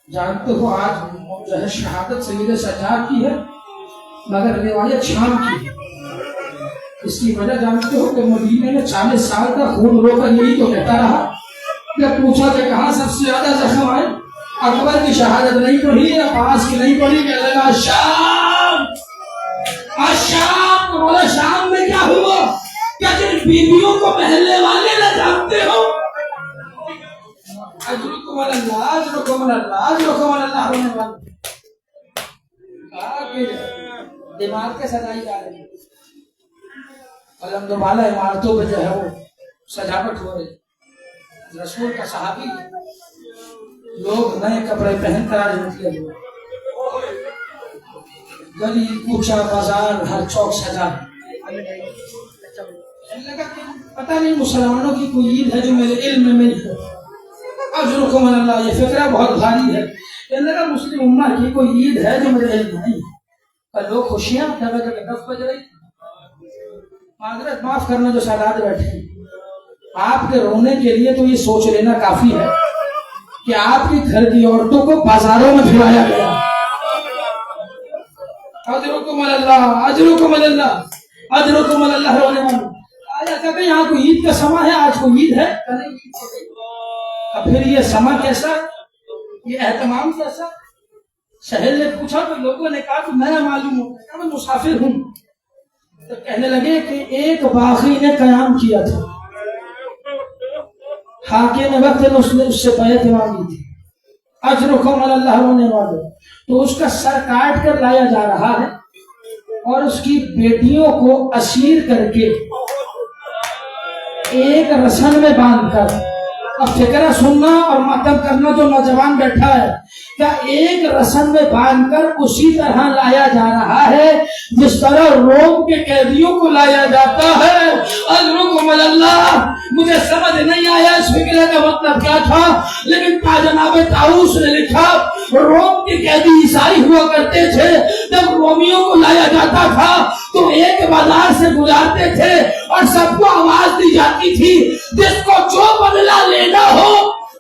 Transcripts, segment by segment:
जानते हो आज जो है शहादत सैयद सज्जाद की है, मगर रिवायत शाम की है। इसकी वजह जानते हो कि मदीने में 40 साल का खून रोकर यही तो कहता रहा। जब पूछा कि कहाँ सबसे ज्यादा जख्म आए, अकबर की शहादत नहीं पढ़ी या पास की नहीं पढ़ी, कहने लगा शाम। शाम तो बोला शाम में क्या हुआ? क्या जिन बीवियों को महल्ले वाले न जानते हो? दिमाग के सजाई जा रही है, वाला इमारतों पे जो है वो सजावट हो रही। रसूल का सहाबी, लोग नए कपड़े पहनकर आज निकले हुए, गली कूचा बाजार हर चौक सजा। पता नहीं मुसलमानों की कोई ईद है जो मेरे इल्म में नहीं है। अजरुकुम अल्लाह, ये फिक्रा बहुत भारी है। लगा मुस्लिम उम्मा की कोई ईद है जो मेरे इल्म में नहीं है। पर लोग खुशियां जब 10 बज रही, माजरत माफ करना जो सादात बैठे, आपके रोने के लिए तो ये सोच लेना काफी है कि आपके घर की औरतों को बाजारों में फिराया गया। अजरुकुम अल्लाह, अजरुकुम अल्लाह, अजरुकुम अल्लाह। रोने वाले आया कहते यहाँ कोई ईद का समय है, आज कोई ईद है। अब फिर ये समय कैसा, ये एहतमाम कैसा? शहर ने पूछा तो लोगों ने कहा कि मैं मालूम हूँ, मैं मुसाफिर हूँ। तो कहने लगे कि एक बागी ने कयाम किया था, हाकिम वक्त ने उससे बैत मांगी थी। अजरुकुम अल्लाह रोने वाले, तो उसका सर काट कर लाया जा रहा है और उसकी बेटियों को असीर करके एक रसन में बांधकर, अब फिक्रा सुनना और मातम करना जो नौजवान बैठा है, क्या एक रसन में बांधकर उसी तरह लाया जा रहा है जिस तरह रोम के कैदियों को लाया जाता है। अल्लाह, मुझे समझ नहीं आया इस फिक्रे का मतलब क्या था, लेकिन जनाब ताऊस ने लिखा रोम के कैदी ईसाई हुआ करते थे। जब रोमियों को लाया जाता था तो एक बाजार से गुजारते थे और सबको आवाज दी जाती थी, जिसको जो बदला लेना हो,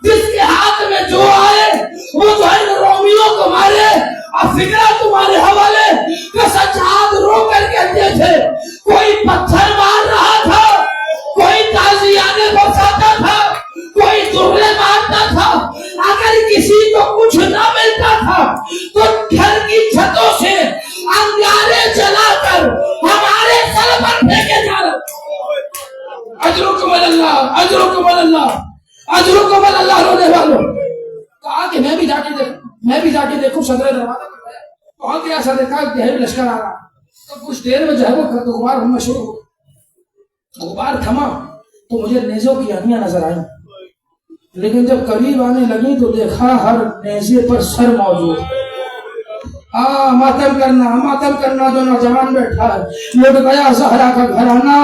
जिसके हाथ में जो आए वो जो है रोमियों को मारे। और फिक्रा तुम्हारे हवाले कि सज्जाद रो कर कहते थे, कोई पत्थर मार रहा था, कोई ताजियाने बरसाता था, कोई दुर्ले मारता था। अगर किसी को कुछ ना मिलता था तो घर की छतों से अंगारे जलाकर हमारे सर पर फेंके जा रहे। अजरुकुम अल्लाह, अजरुकुम अल्लाह, अजरुकुम अल्लाह। रोने वालों कहा कि मैं भी जाके देखूं। सदर दरवाजा पर गया, पहुंच गया, सदर का गहरे लश्कर आ रहा। तो कुछ देर में जो है वो गुबार होना शुरू हो। गुबार थमा तो मुझे नेजों की अनियां नजर आई, लेकिन जब करीब आने लगी तो देखा हर नेजे पर सर मौजूद। मातम करना जो नौजवान बैठा है, लुट गया ज़हरा का घराना।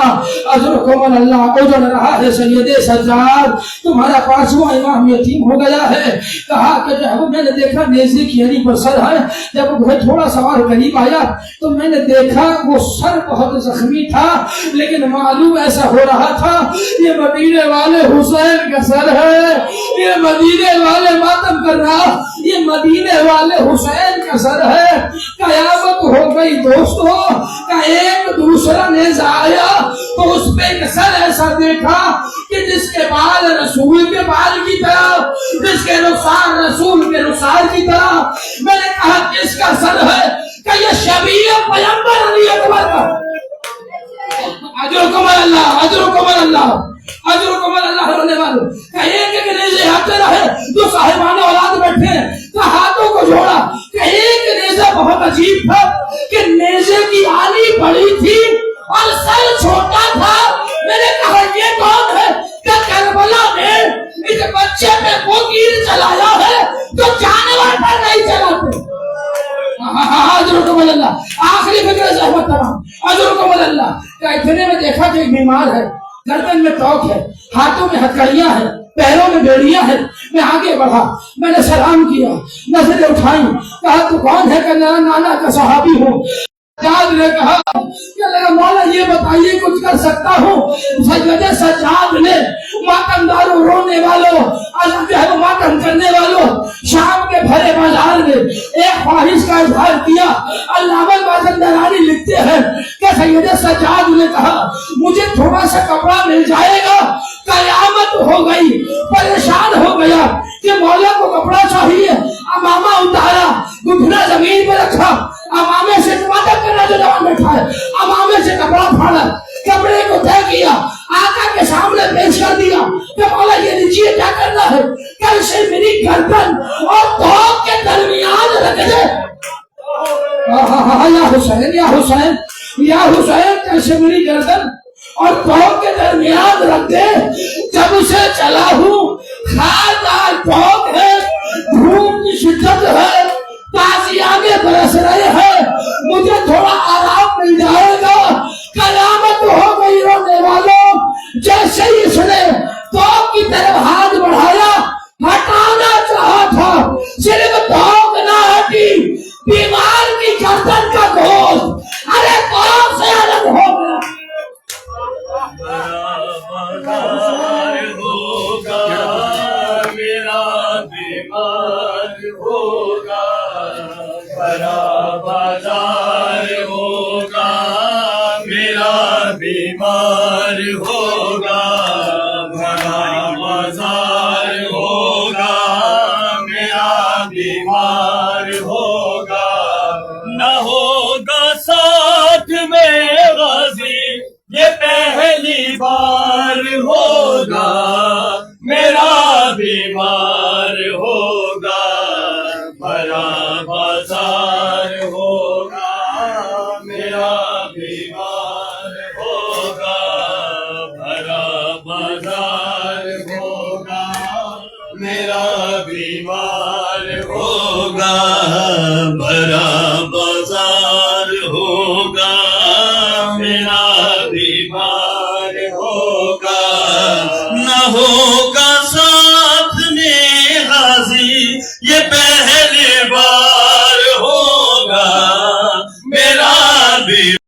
अजरुकुम अल्लाह, उजड़ रहा है सैयद सज्जाद, तुम्हारा 5वां इमाम यतीम हो गया है। कहा कि जब मैंने देखा नेज़े की अरी पर सर है, जब वह थोड़ा सा और करीब आया तो मैंने देखा वो सर बहुत जख्मी था, लेकिन मालूम ऐसा हो रहा था ये मदीने वाले हुसैन का सर है, ये मदीने वाले मातम कर रहा, ये मदीने वाले हुसैन का सर है। कयामत हो गई दोस्तों, का एक दूसरा नेज़ा आया तो उस पे सर ऐसा देखा कि जिसके बाल रसूल के बाल की तरह, जिसके रुखसार रसूल के रुखसार की तरह। मैंने कहा किसका सर है? कि ये शबीह पैगंबर अली अकबर का। अजरुकुम अल्लाह, अजरुकुम अल्लाह, अजरुकुम अल्लाह। रोने वालों एक नेज़े आते रहे, जो साहिबाने औलाद बैठे तो हाथों को जोड़ा। एक नेज़ा बहुत अजीब था कि नेज़े की आली बड़ी थी और सर छोटा था। मैंने कहा ये कौन है? कि करबला में इस बच्चे पे वो तीर चलाया है जो जानवर पर नहीं चलाते। अजरुकुम अल्लाह, आखिरी फिक्र ज़हमत तमाम। अजरुकुम अल्लाह, इतने में देखा कि बीमार है, गर्दन में टॉक है, हाथों में हथकड़ियां हैं, पैरों में बेड़ियां हैं। मैं आगे बढ़ा, मैंने सलाम किया, नजरें उठाई, कहा तू कौन है? कि नाना का सहाबी हूँ। सज्जाद ने कहा कि मौला ये बताइए कुछ कर सकता हूँ। सैयद सज्जाद ने मातमदारों, रोने वालों, मातम करने वालों शाम के भरे बाजार में एक ख्वाहिश का इजहार किया। अल्लामा माज़ंदारानी लिखते हैं कि सैयद सज्जाद ने कहा मुझे थोड़ा सा कपड़ा मिल जाएगा। कयामत हो गई, परेशान हो गया कि मौला को कपड़ा चाहिए। अमामा उतारा, घुटना जमीन पे रखा, अमामे से मातम करना जो जवान बैठा है, अमामे से कपड़ा फाड़ा, कपड़े को तय किया, आका के सामने पेश कर दिया कि मौला ये लीजिए, क्या करना है, कल से मेरी गर्दन और भौं के दरमियान रख दे। या हुसैन, या हुसैन, या हुसैन, कल से मेरी गर्दन और भौं के दरमियान रख दे। जब से चला हूँ खारदार भौं है, धूप की शिद्दत है, ताजियाने बरस रहे हैं, मुझे थोड़ा आराम मिल जाएगा। कयामत हो गई रोने वालों। जैसे ही इसने भौं की तरफ हाथ बढ़ाया, हटाना चाहा था, सिर्फ भौं ना हटी, बीमार की गर्दन का गोश्त अरे भौं से अलग हो गया। मेरा बीमार होगा, बड़ा बाजार होगा, मेरा बीमार होगा, बड़ा बाजार होगा, मेरा बीमार होगा, न होगा साथ में गाजी, ये पहली बार होगा, मेरा बीमार होगा, बड़ा बाजार होगा, मेरा बीमार होगा, बड़ा बाजार होगा, मेरा बीमार होगा, बड़ा बाजार होगा, मेरा बीमार होगा, न होगा साथ में हाजी, ये